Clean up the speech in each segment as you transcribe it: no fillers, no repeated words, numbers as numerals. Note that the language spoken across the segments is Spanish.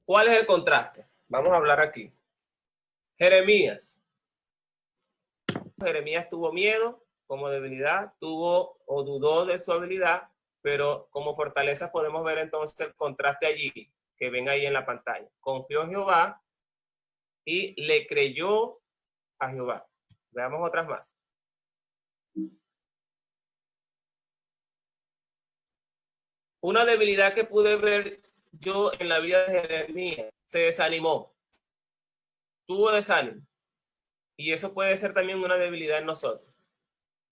¿Cuál es el contraste? Vamos a hablar aquí. Jeremías. Jeremías tuvo miedo como debilidad, tuvo o dudó de su habilidad, pero como fortaleza podemos ver entonces el contraste allí, que ven ahí en la pantalla. Confió en Jehová y le creyó a Jehová. Veamos otras más. Una debilidad que pude ver yo en la vida de Jeremías, se desanimó, tuvo desánimo. Y eso puede ser también una debilidad en nosotros.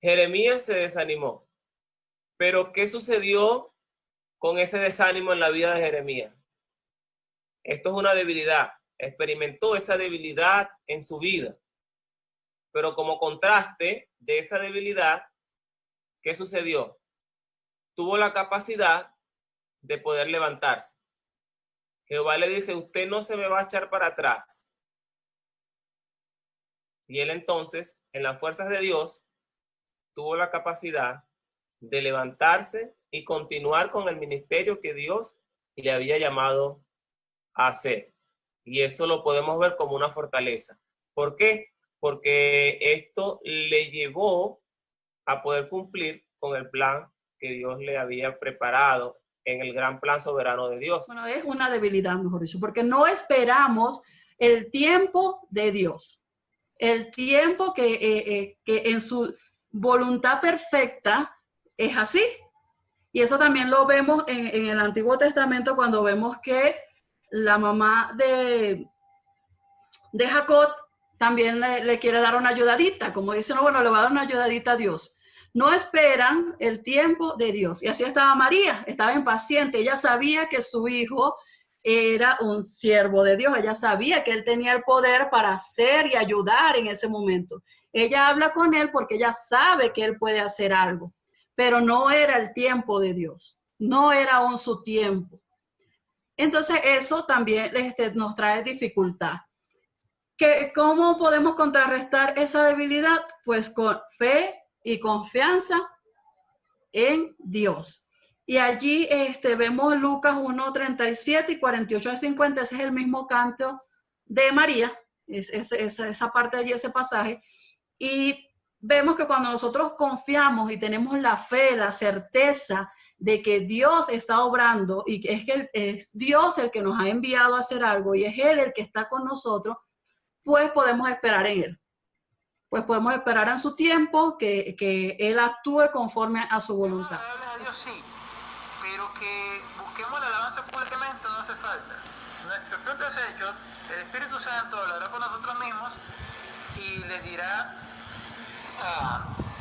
Jeremías se desanimó. Pero ¿qué sucedió con ese desánimo en la vida de Jeremías? Esto es una debilidad. Experimentó esa debilidad en su vida. Pero como contraste de esa debilidad, ¿qué sucedió? Tuvo la capacidad de poder levantarse. Jehová le dice, usted no se me va a echar para atrás. Y él entonces, en las fuerzas de Dios, tuvo la capacidad de levantarse y continuar con el ministerio que Dios le había llamado a hacer. Y eso lo podemos ver como una fortaleza. ¿Por qué? Porque esto le llevó a poder cumplir con el plan que Dios le había preparado en el gran plan soberano de Dios. Bueno, es una debilidad, mejor dicho, porque no esperamos el tiempo de Dios. El tiempo que en su voluntad perfecta es así. Y eso también lo vemos en el Antiguo Testamento cuando vemos que la mamá de Jacob también le quiere dar una ayudadita, como dicen, no, bueno, le va a dar una ayudadita a Dios. No esperan el tiempo de Dios. Y así estaba María, estaba impaciente. Ella sabía que su hijo era un siervo de Dios. Ella sabía que él tenía el poder para hacer y ayudar en ese momento. Ella habla con él porque ella sabe que él puede hacer algo, pero no era el tiempo de Dios. No era aún su tiempo. Entonces eso también nos trae dificultad. ¿Cómo podemos contrarrestar esa debilidad? Pues con fe y confianza en Dios. Y allí vemos Lucas 1:37 y 48-50, ese es el mismo canto de María, esa parte de allí, ese pasaje. Y vemos que cuando nosotros confiamos y tenemos la fe, la certeza de que Dios está obrando y que es Dios el que nos ha enviado a hacer algo y es Él el que está con nosotros, pues podemos esperar en Él. Pues podemos esperar en su tiempo que Él actúe conforme a su voluntad. A Dios sí, pero que busquemos la alabanza públicamente no hace falta. Nuestros propios hechos, el Espíritu Santo hablará con nosotros mismos y les dirá,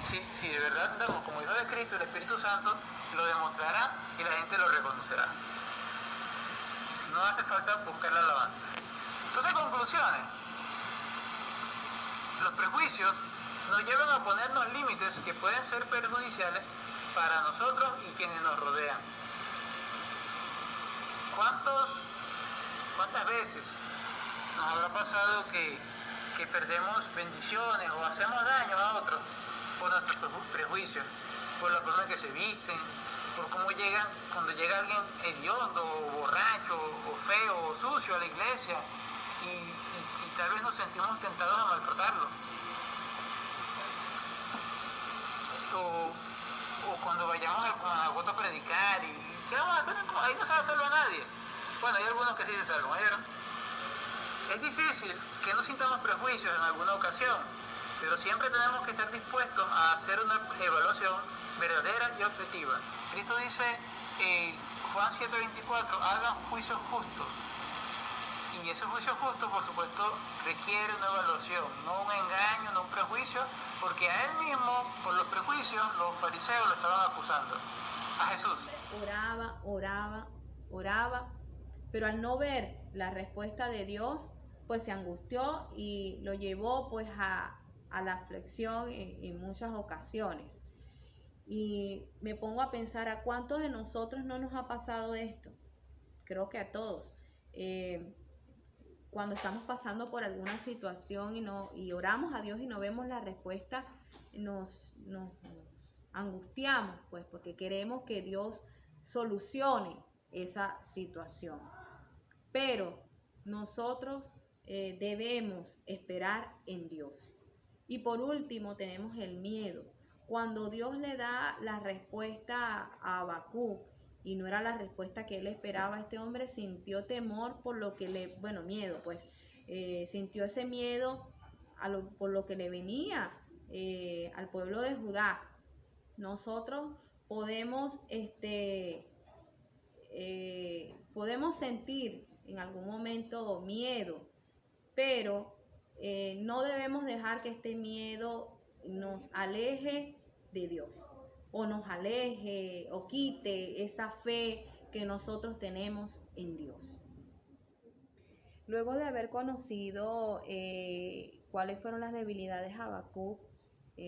si de verdad andamos como hijos de Cristo, el Espíritu Santo lo demostrará y la gente lo reconocerá. No hace falta buscar la alabanza. Entonces, conclusiones. Los prejuicios nos llevan a ponernos límites que pueden ser perjudiciales para nosotros y quienes nos rodean. ¿Cuántas veces nos habrá pasado que perdemos bendiciones o hacemos daño a otros por nuestros prejuicios, por la forma en que se visten, por cómo llegan, cuando llega alguien hediondo, o borracho, o feo, o sucio a la iglesia, y tal vez nos sentimos tentados a maltratarlo. O cuando vayamos a voto a predicar, y ¿qué vamos a hacer? Ahí no se va a salvar a nadie. Bueno, hay algunos que sí se salvan, ¿vieron? Es difícil que no sintamos prejuicios en alguna ocasión, pero siempre tenemos que estar dispuestos a hacer una evaluación verdadera y objetiva. Cristo dice en Juan 7:24, hagan juicios justos. Y ese juicio justo, por supuesto, requiere una evaluación, no un engaño, no un prejuicio, porque a él mismo, por los prejuicios, los fariseos lo estaban acusando. A Jesús. Oraba, pero al no ver la respuesta de Dios, pues se angustió y lo llevó pues a la aflicción en muchas ocasiones. Y me pongo a pensar, ¿a cuántos de nosotros no nos ha pasado esto? Creo que a todos. Cuando estamos pasando por alguna situación y oramos a Dios y no vemos la respuesta, nos angustiamos, pues, porque queremos que Dios solucione esa situación. pero nosotros debemos esperar en Dios. Y por último tenemos el miedo. Cuando Dios le da la respuesta a Habacuc y no era la respuesta que él esperaba, este hombre sintió temor por lo que miedo, pues, sintió ese miedo por lo que le venía al pueblo de Judá. Nosotros podemos, podemos sentir en algún momento miedo, pero no debemos dejar que este miedo nos aleje de Dios, o nos aleje o quite esa fe que nosotros tenemos en Dios. Luego de haber conocido cuáles fueron las debilidades de Habacuc,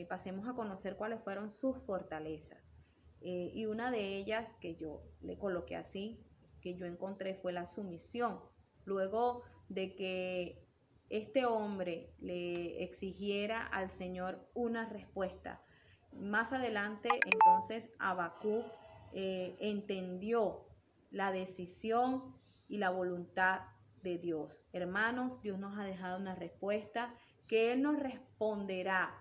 pasemos a conocer cuáles fueron sus fortalezas. Y una de ellas que yo le coloqué así, que yo encontré, fue la sumisión. Luego de que este hombre le exigiera al Señor una respuesta, más adelante entonces Habacuc entendió la decisión y la voluntad de Dios. Hermanos, Dios nos ha dejado una respuesta que Él nos responderá,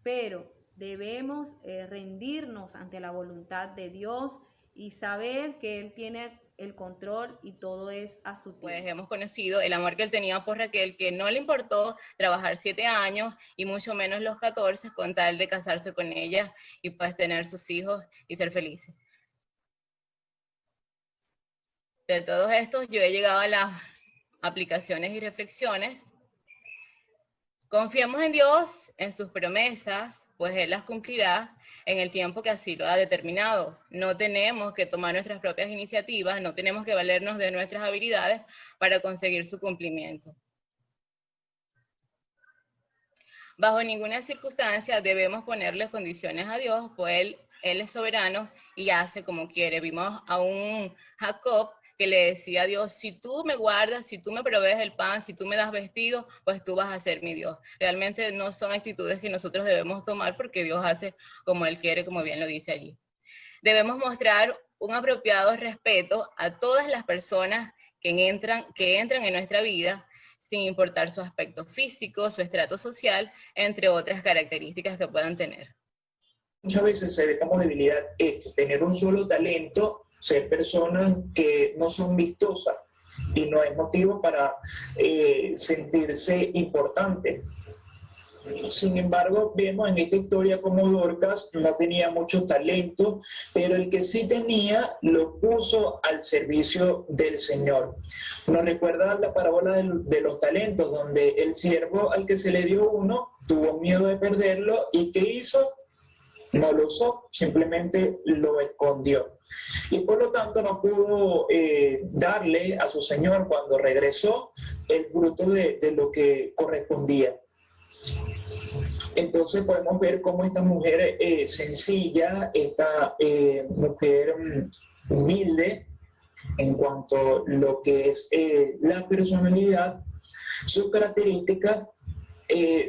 pero debemos rendirnos ante la voluntad de Dios y saber que Él tiene el control y todo es a su tiempo. Pues hemos conocido el amor que él tenía por Raquel, que no le importó trabajar 7 años y mucho menos los 14 con tal de casarse con ella y pues tener sus hijos y ser felices. De todos estos yo he llegado a las aplicaciones y reflexiones. Confiemos en Dios, en sus promesas, pues Él las cumplirá en el tiempo que así lo ha determinado. No tenemos que tomar nuestras propias iniciativas, no tenemos que valernos de nuestras habilidades para conseguir su cumplimiento. Bajo ninguna circunstancia debemos ponerle condiciones a Dios, pues Él es soberano y hace como quiere. Vimos a un Jacob que le decía a Dios, si tú me guardas, si tú me provees el pan, si tú me das vestido, pues tú vas a ser mi Dios. Realmente no son actitudes que nosotros debemos tomar porque Dios hace como Él quiere, como bien lo dice allí. Debemos mostrar un apropiado respeto a todas las personas que entran en nuestra vida, sin importar su aspecto físico, su estrato social, entre otras características que puedan tener. Muchas veces se ve como debilidad esto, tener un solo talento, ser personas que no son vistosas y no es motivo para sentirse importante. Sin embargo, vemos en esta historia como Dorcas no tenía mucho talento, pero el que sí tenía lo puso al servicio del Señor. Nos recuerda la parábola de los talentos, donde el siervo al que se le dio uno tuvo miedo de perderlo y ¿qué hizo? No lo usó, simplemente lo escondió. Y por lo tanto no pudo darle a su Señor cuando regresó el fruto de lo que correspondía. Entonces podemos ver cómo esta mujer sencilla, esta mujer humilde en cuanto a lo que es la personalidad, sus características,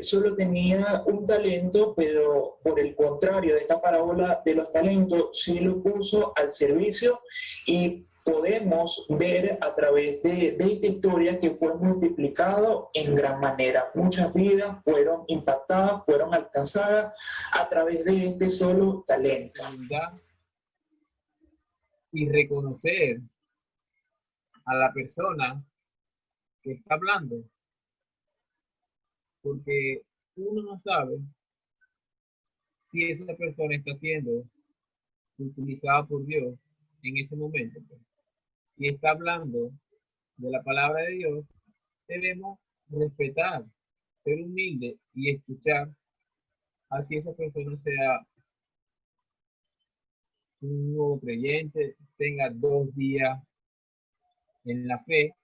solo tenía un talento, pero por el contrario de esta parábola de los talentos, sí lo puso al servicio y podemos ver a través de esta historia que fue multiplicado en gran manera. Muchas vidas fueron impactadas, fueron alcanzadas a través de este solo talento. Y reconocer a la persona que está hablando, porque uno no sabe si esa persona está siendo utilizada por Dios en ese momento. Si está hablando de la palabra de Dios, debemos respetar, ser humilde y escuchar, así esa persona sea un nuevo creyente, tenga 2 días en la fe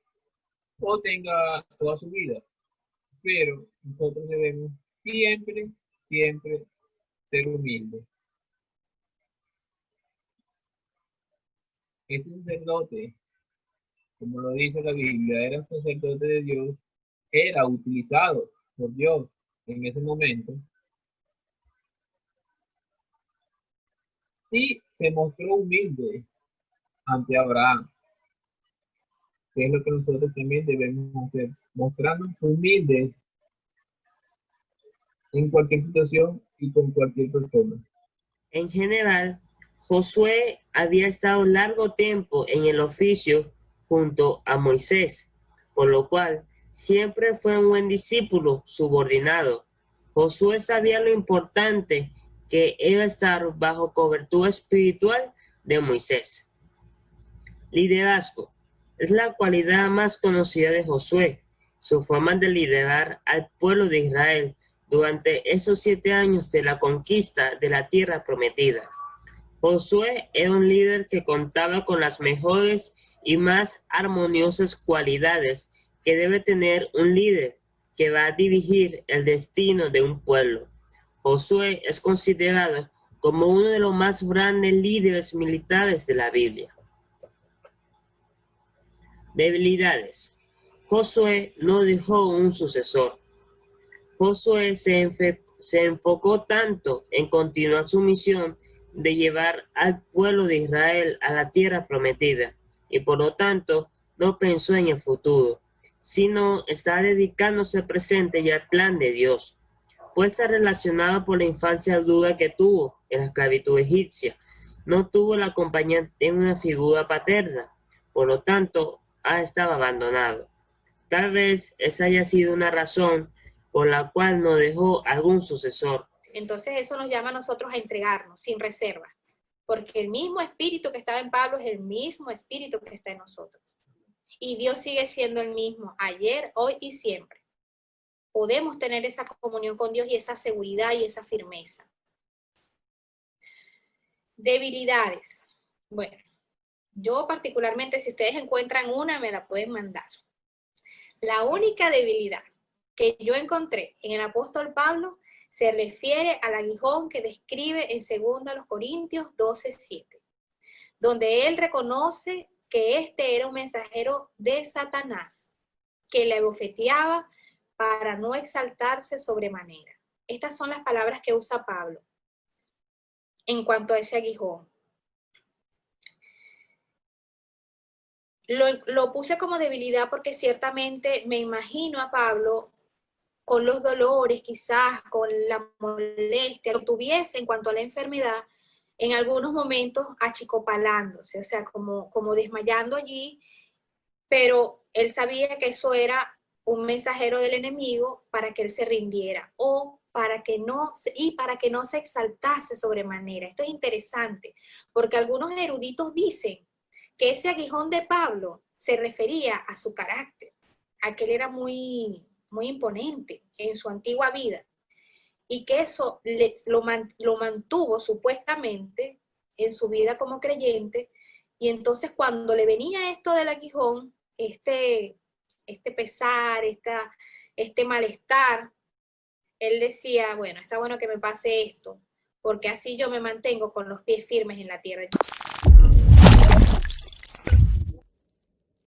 o tenga toda su vida. Pero nosotros debemos siempre ser humildes. Este sacerdote, como lo dice la Biblia, era un sacerdote de Dios, era utilizado por Dios en ese momento y se mostró humilde ante Abraham. que es lo que nosotros también debemos hacer, mostrarnos humildes en cualquier situación y con cualquier persona. En general, Josué había estado largo tiempo en el oficio junto a Moisés, por lo cual siempre fue un buen discípulo subordinado. Josué sabía lo importante que era estar bajo cobertura espiritual de Moisés. Liderazgo es la cualidad más conocida de Josué. Su forma de liderar al pueblo de Israel durante esos 7 años de la conquista de la tierra prometida. Josué era un líder que contaba con las mejores y más armoniosas cualidades que debe tener un líder que va a dirigir el destino de un pueblo. Josué es considerado como uno de los más grandes líderes militares de la Biblia. Debilidades. Josué no dejó un sucesor. Josué se enfocó tanto en continuar su misión de llevar al pueblo de Israel a la tierra prometida y por lo tanto no pensó en el futuro, sino estaba dedicándose al presente y al plan de Dios. Puede estar relacionado por la infancia dura que tuvo en la esclavitud egipcia. No tuvo la compañía de una figura paterna, por lo tanto estaba abandonado. Tal vez esa haya sido una razón por la cual no dejó algún sucesor. Entonces eso nos llama a nosotros a entregarnos sin reserva, porque el mismo espíritu que estaba en Pablo es el mismo espíritu que está en nosotros. Y Dios sigue siendo el mismo ayer, hoy y siempre. Podemos tener esa comunión con Dios y esa seguridad y esa firmeza. Debilidades. Bueno, yo particularmente, si ustedes encuentran una, me la pueden mandar. La única debilidad que yo encontré en el apóstol Pablo se refiere al aguijón que describe en 2 Corintios 12:7, donde él reconoce que este era un mensajero de Satanás, que le abofeteaba para no exaltarse sobremanera. Estas son las palabras que usa Pablo en cuanto a ese aguijón. Lo puse como debilidad porque ciertamente me imagino a Pablo con los dolores, quizás con la molestia, lo tuviese en cuanto a la enfermedad, en algunos momentos achicopalándose, o sea, como desmayando allí, pero él sabía que eso era un mensajero del enemigo para que él se rindiera o para que no se exaltase sobremanera. Esto es interesante, porque algunos eruditos dicen que ese aguijón de Pablo se refería a su carácter, a que él era muy imponente en su antigua vida y que eso lo mantuvo supuestamente en su vida como creyente, y entonces cuando le venía esto del aguijón, este pesar, este malestar, él decía, bueno, está bueno que me pase esto, porque así yo me mantengo con los pies firmes en la tierra.